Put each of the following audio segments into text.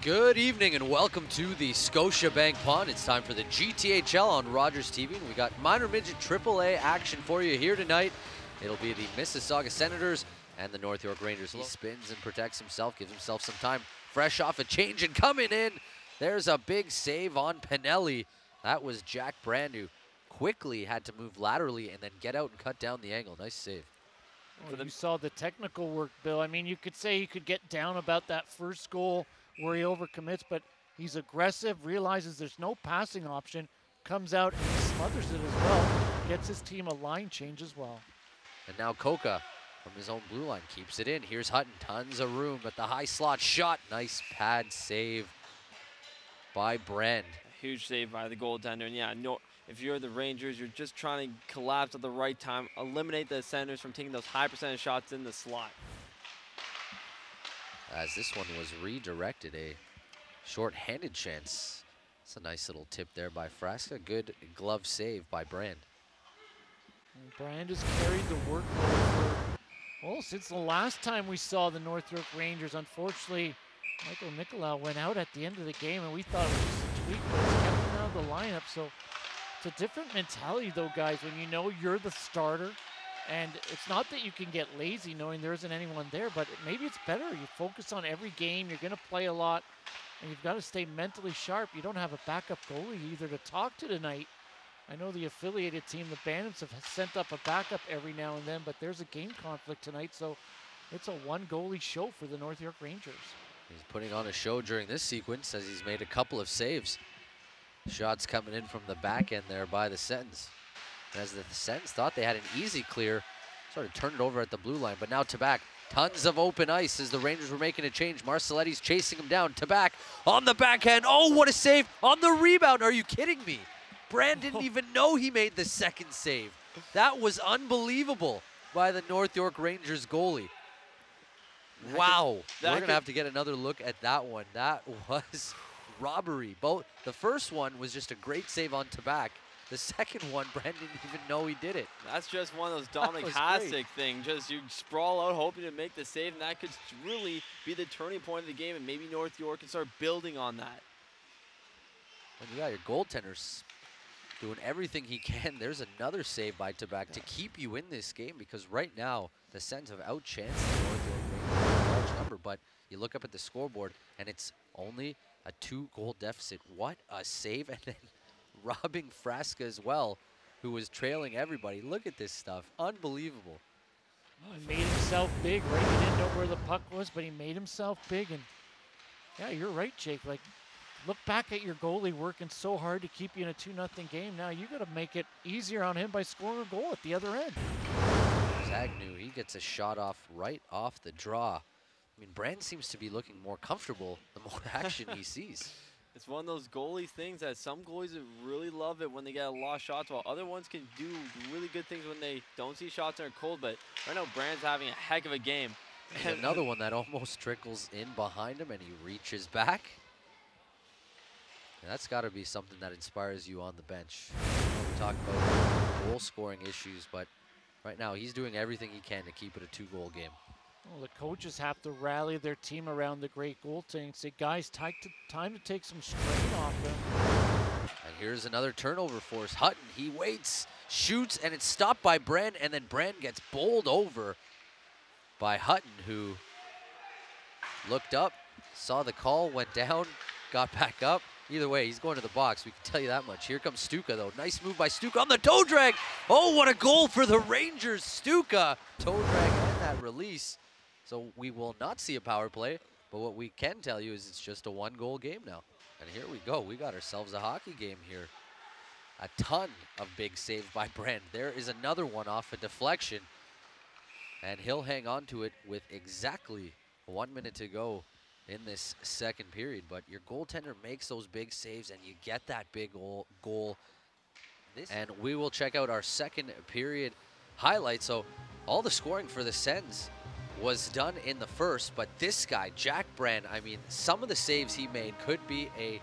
Good evening and welcome to the Scotiabank Pond. It's time for the GTHL on Rogers TV. And we got minor midget AAA action for you here tonight. It'll be the Mississauga Senators and the North York Rangers. He spins and protects himself, gives himself some time. Fresh off a change and coming in. There's a big save on Pinelli. That was Jack Brand, who quickly had to move laterally and then get out and cut down the angle. Nice save. Well, you saw the technical work, Bill. I mean, you could say he could get down about that first goal where he overcommits, but he's aggressive, realizes there's no passing option, comes out and smothers it as well, gets his team a line change as well. And now Coca from his own blue line keeps it in. Here's Hutton, tons of room, but the high slot shot. Nice pad save by Brand. Huge save by the goaltender. And yeah, no, if you're the Rangers, you're just trying to collapse at the right time, eliminate the Senators from taking those high percentage shots in the slot. As this one was redirected, a short-handed chance. It's a nice little tip there by Frasca. Good glove save by Brand. And Brand has carried the workload for, well, since the last time we saw the North York Rangers. Unfortunately, Michael Nicolau went out at the end of the game, and we thought it was just a tweak, but it's kept him out of the lineup. So it's a different mentality, though, guys, when you know you're the starter. And it's not that you can get lazy knowing there isn't anyone there, but maybe it's better. You focus on every game. You're going to play a lot, and you've got to stay mentally sharp. You don't have a backup goalie either to talk to tonight. I know the affiliated team, the Bandits, have sent up a backup every now and then, but there's a game conflict tonight, so it's a one-goalie show for the North York Rangers. He's putting on a show during this sequence as he's made a couple of saves. Shots coming in from the back end there by the Sens. As the Sens thought they had an easy clear, sort of turned it over at the blue line, but now Tabak, tons of open ice as the Rangers were making a change. Marcelletti's chasing him down. Tabak on the backhand. Oh, what a save on the rebound. Are you kidding me? Brand didn't even know he made the second save. That was unbelievable by the North York Rangers goalie. Wow. We're going to have to get another look at that one. That was robbery. Both. The first one was just a great save on Tabak. The second one, Brand didn't even know he did it. That's just one of those Dominic Hasek things. Just you sprawl out hoping to make the save, and that could really be the turning point of the game, and maybe North York can start building on that. And you got your goaltenders doing everything he can. There's another save by Tabak to keep you in this game, because right now the Sens have outchanced the North York Rangers by a large number, but you look up at the scoreboard and it's only a 2-goal deficit. What a save, and then robbing Frasca as well, who was trailing everybody. Look at this stuff. Unbelievable. Well, he made himself big, right? He didn't know where the puck was, but he made himself big. And yeah, you're right, Jake. Like, look back at your goalie working so hard to keep you in a 2-0 game. Now you got to make it easier on him by scoring a goal at the other end. Agnew, he gets a shot off right off the draw. I mean, Brand seems to be looking more comfortable the more action he sees. It's one of those goalie things that some goalies really love it when they get a lot of shots, while other ones can do really good things when they don't see shots and are cold. But right now, Brand's having a heck of a game. And another one that almost trickles in behind him, and he reaches back. And that's got to be something that inspires you on the bench. We talk about goal-scoring issues, but right now he's doing everything he can to keep it a 2-goal game. Well, the coaches have to rally their team around the great goaltending and say, guys, time to take some strain off them. And here's another turnover force. Hutton, he waits, shoots, and it's stopped by Brand, and then Brand gets bowled over by Hutton, who looked up, saw the call, went down, got back up. Either way, he's going to the box. We can tell you that much. Here comes Stuka, though. Nice move by Stuka on the toe drag. Oh, what a goal for the Rangers. Stuka, toe drag and that release. So we will not see a power play, but what we can tell you is it's just a 1-goal game now. And here we go. We got ourselves a hockey game here. A ton of big saves by Brand. There is another one off a deflection, and he'll hang on to it with exactly 1 minute to go in this second period. But your goaltender makes those big saves, and you get that big goal. And we will check out our second period highlights. So all the scoring for the Sens was done in the first, but this guy, Jack Brand, I mean, some of the saves he made could be a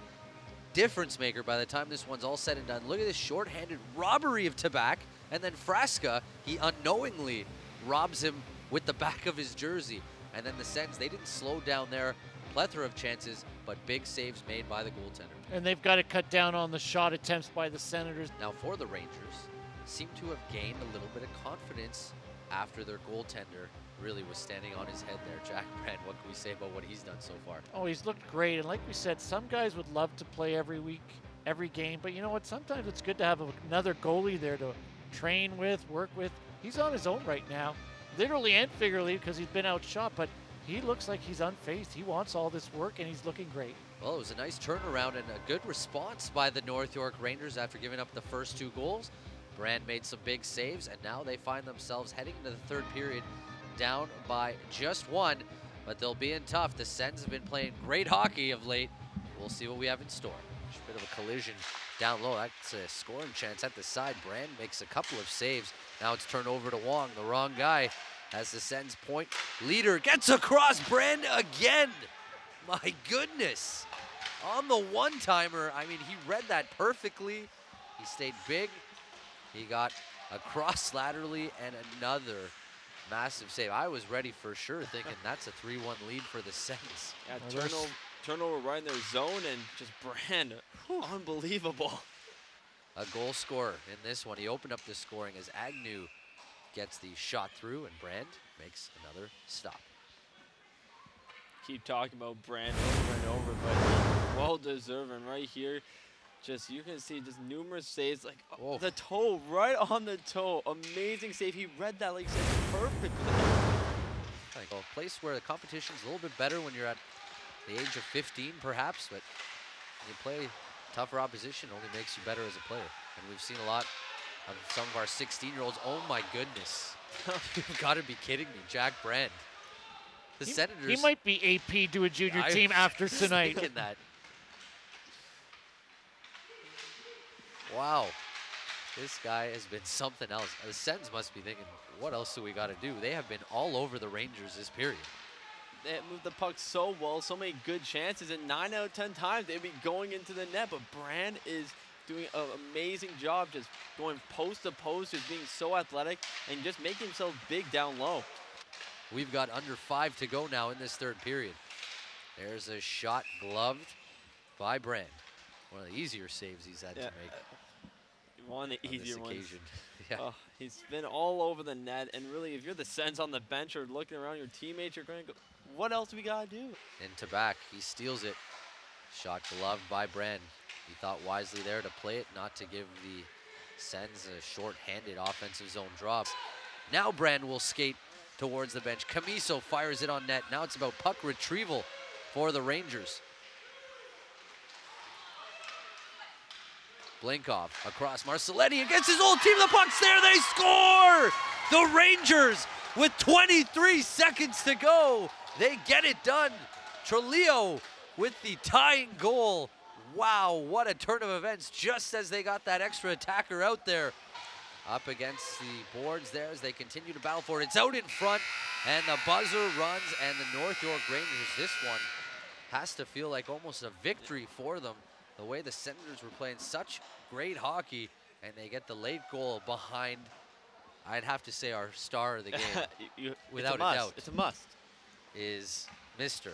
difference maker by the time this one's all said and done. Look at this short-handed robbery of Tabak, and then Frasca, he unknowingly robs him with the back of his jersey. And then the Sens, they didn't slow down there, plethora of chances, but big saves made by the goaltender. And they've got to cut down on the shot attempts by the Senators. Now for the Rangers, seem to have gained a little bit of confidence after their goaltender really was standing on his head there. Jack Brand, what can we say about what he's done so far? Oh, he's looked great. And like we said, some guys would love to play every week, every game. But you know what? Sometimes it's good to have another goalie there to train with, work with. He's on his own right now, literally and figuratively, because he's been outshot. But he looks like he's unfazed. He wants all this work, and he's looking great. Well, it was a nice turnaround and a good response by the North York Rangers after giving up the first 2 goals. Brand made some big saves, and now they find themselves heading into the third period down by just 1, but they'll be in tough. The Sens have been playing great hockey of late. We'll see what we have in store. Just a bit of a collision down low. That's a scoring chance at the side. Brand makes a couple of saves. Now it's turned over to Wong, the wrong guy, as the Sens point leader gets across. Brand again. My goodness. On the one-timer, I mean, he read that perfectly. He stayed big. He got across laterally and another massive save. I was ready for sure, thinking that's a 3-1 lead for the Sens. Yeah, turnover right in their zone, and just Brand, unbelievable. A goal scorer in this one. He opened up the scoring as Agnew gets the shot through, and Brand makes another stop. Keep talking about Brand over and over, but well deserved. And right here, just you can see just numerous saves, like the toe, right on the toe. Amazing save. He read that, like you said, perfectly. Like a place where the competition's a little bit better when you're at the age of 15, perhaps, but when you play tougher opposition, only makes you better as a player. And we've seen a lot of some of our 16-year-olds. Oh my goodness. You've got to be kidding me, Jack Brand. The Senators. He might be AP to a junior team after tonight. Thinking that. Wow. This guy has been something else. The Sens must be thinking, what else do we got to do? They have been all over the Rangers this period. They moved the puck so well, so many good chances, and 9 out of 10 times they'd be going into the net. But Brand is doing an amazing job just going post to post, just being so athletic and just making himself big down low. We've got under 5 to go now in this third period. There's a shot gloved by Brand. One of the easier saves he's had to make. One of the easier ones. Yeah. He's been all over the net, and really, if you're the Sens on the bench or looking around your teammates, you're going to go, what else do we got to do? Into back, he steals it. Shot gloved by Brand. He thought wisely there to play it, not to give the Sens a short-handed offensive zone drop. Now Brand will skate towards the bench. Camiso fires it on net. Now it's about puck retrieval for the Rangers. Blinkov across Marcelletti against his old team. The puck's there. They score! The Rangers with 23 seconds to go. They get it done. Trujillo with the tying goal. Wow, what a turn of events just as they got that extra attacker out there. Up against the boards there as they continue to battle for it. It's out in front, and the buzzer runs, and the North York Rangers, this one has to feel like almost a victory for them. The way the Senators were playing such great hockey, and they get the late goal behind, I'd have to say, our star of the game, without a doubt. It's a must. Is Mr.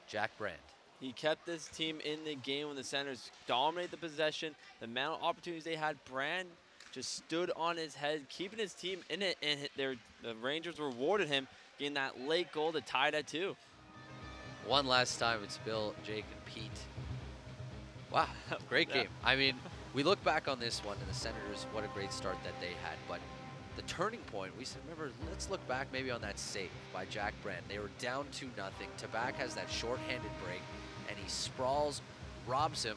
Jack Brand. He kept this team in the game when the Senators dominated the possession. The amount of opportunities they had, Brand just stood on his head, keeping his team in it, and the Rangers rewarded him getting that late goal to tie it at 2. One last time, it's Bill, Jake, and Pete. Wow, great game. I mean, we look back on this one, and the Senators, what a great start that they had. But the turning point, we said, remember, let's look back maybe on that save by Jack Brand. They were down 2-0. Tabak has that short-handed break, and he sprawls, robs him,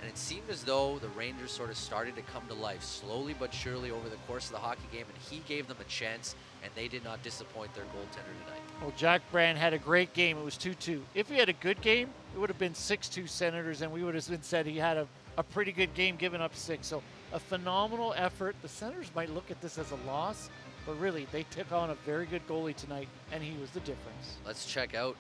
and it seemed as though the Rangers sort of started to come to life slowly but surely over the course of the hockey game, and he gave them a chance, and they did not disappoint their goaltender tonight. Well, Jack Brand had a great game. It was 2-2. If he had a good game, it would have been 6-2 Senators, and we would have been said he had a pretty good game, giving up 6. So a phenomenal effort. The Senators might look at this as a loss, but really, they took on a very good goalie tonight, and he was the difference. Let's check out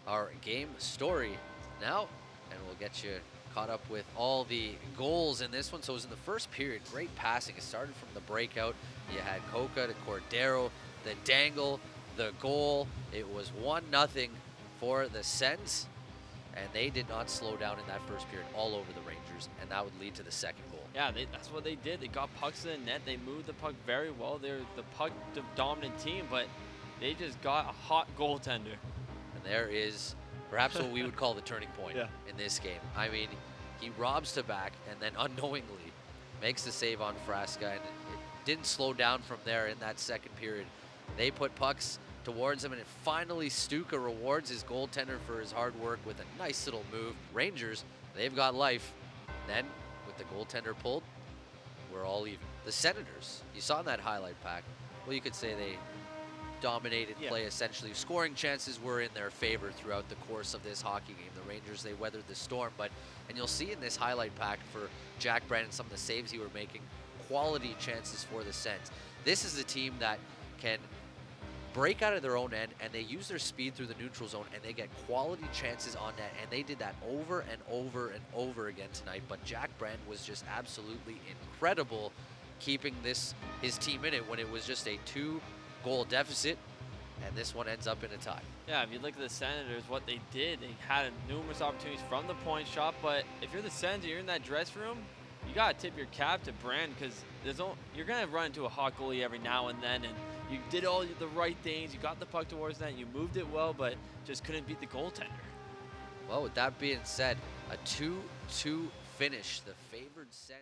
our game story now, and we'll get you caught up with all the goals in this one. So it was in the first period, great passing. It started from the breakout. You had Coca to Cordero, the dangle the goal. It was 1-0 for the Sens, and they did not slow down in that first period all over the Rangers, and that would lead to the second goal. Yeah, that's what they did. They got pucks in the net. They moved the puck very well. They're the puck dominant team, but they just got a hot goaltender. And there is perhaps what we would call the turning point in this game. I mean, he robs to back and then unknowingly makes the save on Frasca, and it didn't slow down from there in that second period. They put pucks towards him, and finally Stuka rewards his goaltender for his hard work with a nice little move. Rangers, they've got life. Then, with the goaltender pulled, we're all even. The Senators, you saw in that highlight pack, well, you could say they dominated play essentially. Scoring chances were in their favor throughout the course of this hockey game. The Rangers, they weathered the storm, and you'll see in this highlight pack for Jack Brandon some of the saves he were making, quality chances for the Sens. This is a team that can break out of their own end, and they use their speed through the neutral zone, and they get quality chances on net, and they did that over and over and over again tonight. But Jack Brand was just absolutely incredible keeping his team in it when it was just a 2-goal deficit, and this one ends up in a tie. Yeah, if you look at the Senators, what they did, they had numerous opportunities from the point shot, but if you're the Sens and you're in that dress room, you got to tip your cap to Brand, because you're going to run into a hot goalie every now and then, and you did all the right things. You got the puck towards that, you moved it well, but just couldn't beat the goaltender. Well, with that being said, a 2-2 finish. The favored Sens.